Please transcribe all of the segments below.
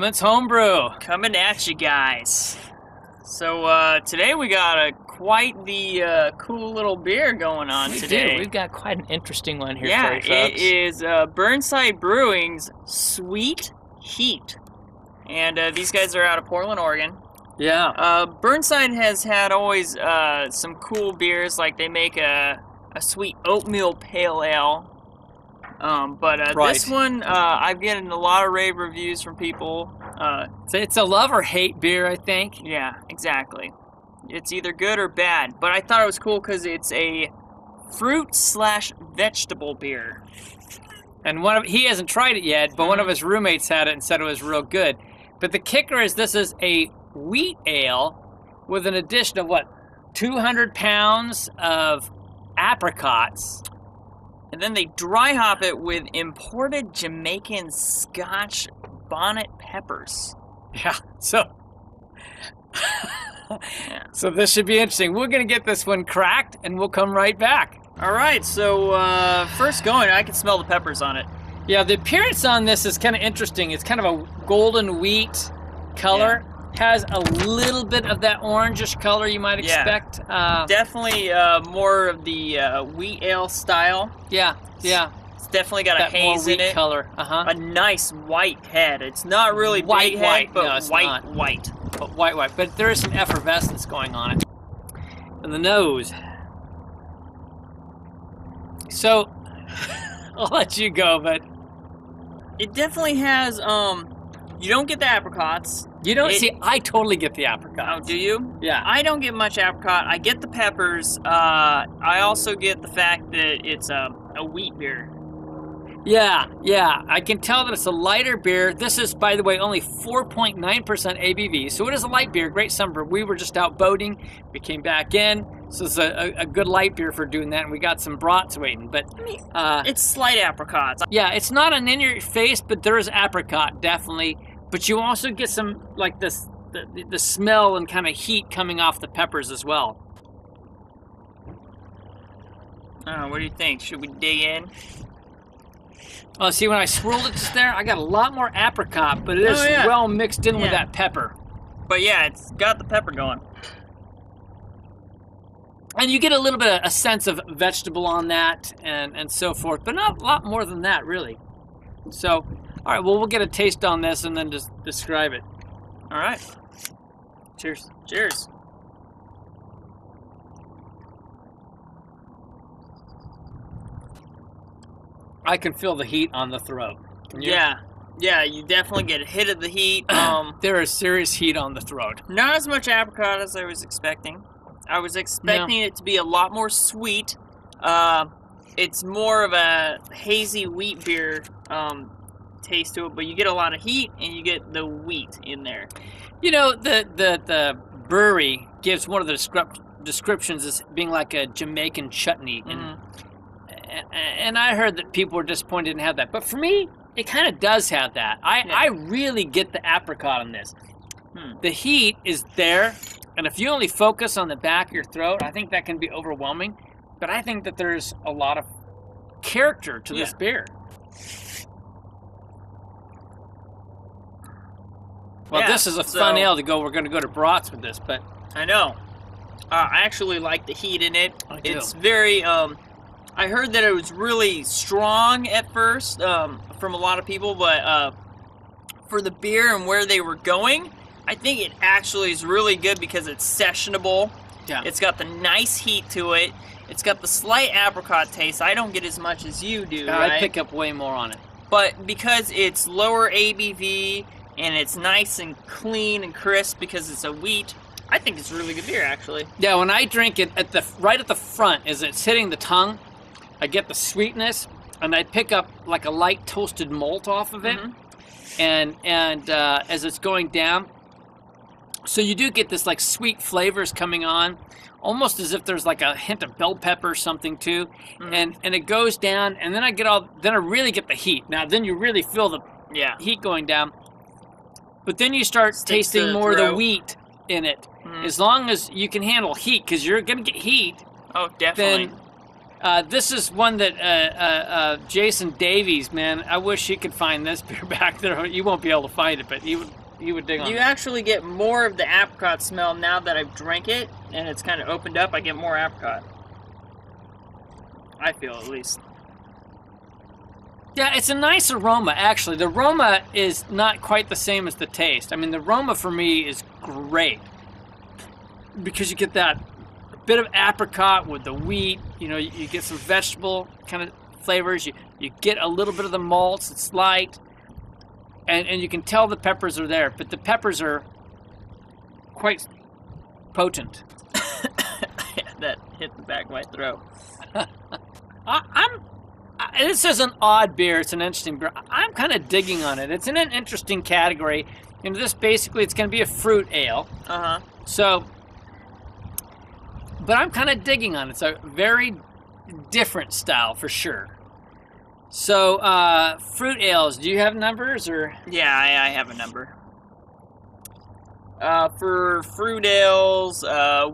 Clint's Homebrew. Coming at you guys. So today we got quite the cool little beer going on today. We've got quite an interesting one here yeah, for you folks. It is Burnside Brewing's Sweet Heat. And these guys are out of Portland, Oregon. Yeah. Burnside has had always some cool beers, like they make a sweet oatmeal pale ale. But Right. this one, I've gotten a lot of rave reviews from people. It's a love or hate beer, I think. Yeah, exactly. It's either good or bad. But I thought it was cool because it's a fruit/vegetable beer. And he hasn't tried it yet, but one of his roommates had it and said it was real good. But the kicker is this is a wheat ale with an addition of 200 pounds of apricots. And then they dry hop it with imported Jamaican Scotch Bonnet peppers. Yeah, so Yeah. so this should be interesting. We're going to get this one cracked, and we'll come right back. All right, so first going, I can smell the peppers on it. Yeah, the appearance on this is kind of interesting. It's kind of a golden wheat color. Yeah. Has a little bit of that orangish color you might expect. Definitely more of the wheat ale style. Yeah. It's definitely got That a haze more wheat in it. color. A nice white head. It's not really White, big head, but no, it's white. But white. But there is some effervescence going on it. And the nose. So, I'll let you go, but It definitely has. You don't get the apricots. you don't see. I totally get the apricot. Oh, do you? Yeah. I don't get much apricot. I get the peppers. I also get the fact that it's a wheat beer. Yeah. I can tell that it's a lighter beer. This is, by the way, only 4.9% ABV, so it is a light beer. Great summer. We were just out boating. We came back in, so it's a good light beer for doing that, and we got some brats waiting. But It's slight apricots. yeah, it's not an in-your-face, but there is apricot, definitely. But you also get some, like the smell and kind of heat coming off the peppers as well. What do you think? Should we dig in? Oh, see, when I swirled it just there, I got a lot more apricot, but it is yeah. well mixed in with Yeah. that pepper. But yeah, it's got the pepper going. And you get a little bit of a sense of vegetable on that and so forth, but not a lot more than that, really. So, all right, well, we'll get a taste on this and then just describe it. All right. Cheers. Cheers. I can feel the heat on the throat. Can you? Yeah, you definitely get a hit of the heat. There is serious heat on the throat. Not as much apricot as I was expecting. I was expecting it to be a lot more sweet. It's more of a hazy wheat beer taste to it, but you get a lot of heat and you get the wheat in there. You know, the brewery gives one of the descriptions as being like a Jamaican chutney, and I heard that people were disappointed didn't have that. But for me, it kind of does have that. I really get the apricot on this. The heat is there, and if you only focus on the back of your throat, I think that can be overwhelming. But I think that there's a lot of character to this beer. Well, this is a fun ale to go. We're going to go to brats with this, but I know. I actually like the heat in it. I do. It's very. I heard that it was really strong at first from a lot of people, but for the beer and where they were going, I think it actually is really good because it's sessionable. Yeah. It's got the nice heat to it. It's got the slight apricot taste. I don't get as much as you do, right? I pick up way more on it. But because it's lower ABV and it's nice and clean and crisp because it's a wheat, I think it's really good beer, actually. Yeah, when I drink it, right at the front, as it's hitting the tongue, I get the sweetness, and I pick up like a light toasted malt off of it, and as it's going down, so you do get this like sweet flavors coming on, almost as if there's like a hint of bell pepper or something too, and it goes down, and then I really get the heat. Now then you really feel the heat going down, but then you start tasting more of the wheat in it. As long as you can handle heat, because you're gonna get heat. Oh, definitely. Then This is one that Jason Davies, man. I wish he could find this beer back there. You won't be able to find it, but he would dig on it. You actually get more of the apricot smell now that I've drank it, and it's kind of opened up. I get more apricot. I feel, at least. Yeah, it's a nice aroma, actually. The aroma is not quite the same as the taste. I mean, the aroma for me is great because you get that bit of apricot with the wheat. You know, you get some vegetable kind of flavors. You get a little bit of the malts. It's light. And you can tell the peppers are there, but the peppers are quite potent. That hit the back of my throat. This is an odd beer. It's an interesting beer. I'm kind of digging on it. It's in an interesting category. You know, this basically, it's going to be a fruit ale. Uh-huh. So, but I'm kind of digging on it. It's a very different style for sure. So, fruit ales, do you have numbers or? Yeah, I have a number. For fruit ales,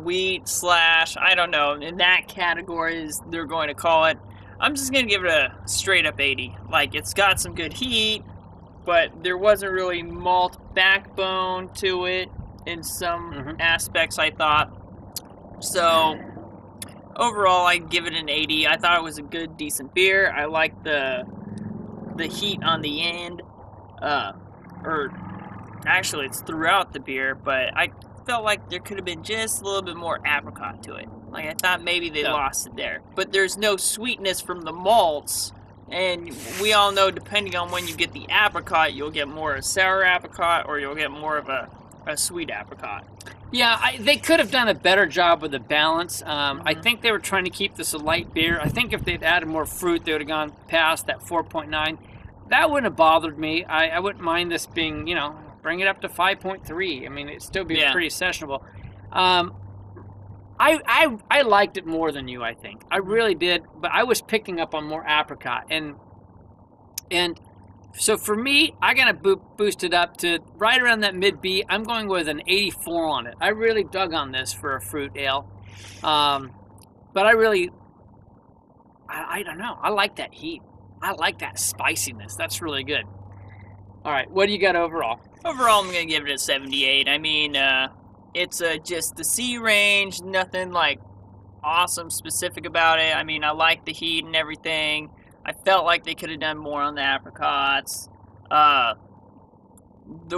wheat / I don't know, in that category as they're going to call it, I'm just going to give it a straight up 80. Like, it's got some good heat, but there wasn't really malt backbone to it in some aspects, I thought. So, overall, I'd give it an 80. I thought it was a good, decent beer. I liked the heat on the end. Or, actually, it's throughout the beer, but I felt like there could have been just a little bit more apricot to it. Like, I thought maybe they lost it there. But there's no sweetness from the malts. And we all know, depending on when you get the apricot, you'll get more of sour apricot or you'll get more of a sweet apricot. Yeah, they could have done a better job with the balance. I think they were trying to keep this a light beer. I think if they'd added more fruit, they would have gone past that 4.9. That wouldn't have bothered me. I wouldn't mind this being, you know, bring it up to 5.3. I mean, it'd still be pretty sessionable. I liked it more than you, I think. I really did, but I was picking up on more apricot. And so for me, I got to boost it up to right around that mid-B. I'm going with an 84 on it. I really dug on this for a fruit ale. But I don't know. I like that heat. I like that spiciness. That's really good. All right, what do you got overall? Overall, I'm going to give it a 78. I mean, it's just the C range, nothing like awesome specific about it. I mean, I like the heat and everything. I felt like they could have done more on the apricots. The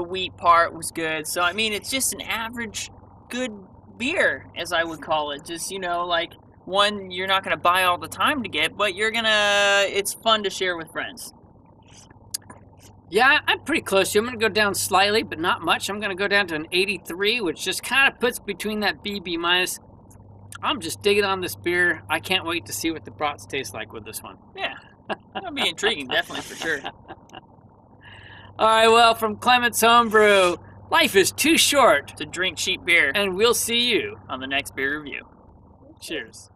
wheat part was good. So, I mean, it's just an average good beer, as I would call it. Just, you know, like one you're not going to buy all the time to get, but it's fun to share with friends. Yeah, I'm pretty close to you. I'm going to go down slightly, but not much. I'm going to go down to an 83, which just kind of puts between that B minus. I'm just digging on this beer. I can't wait to see what the brats taste like with this one. Yeah, that'll be intriguing, definitely, for sure. All right, well, from Clement's Homebrew, life is too short to drink cheap beer. And we'll see you on the next beer review. Cheers.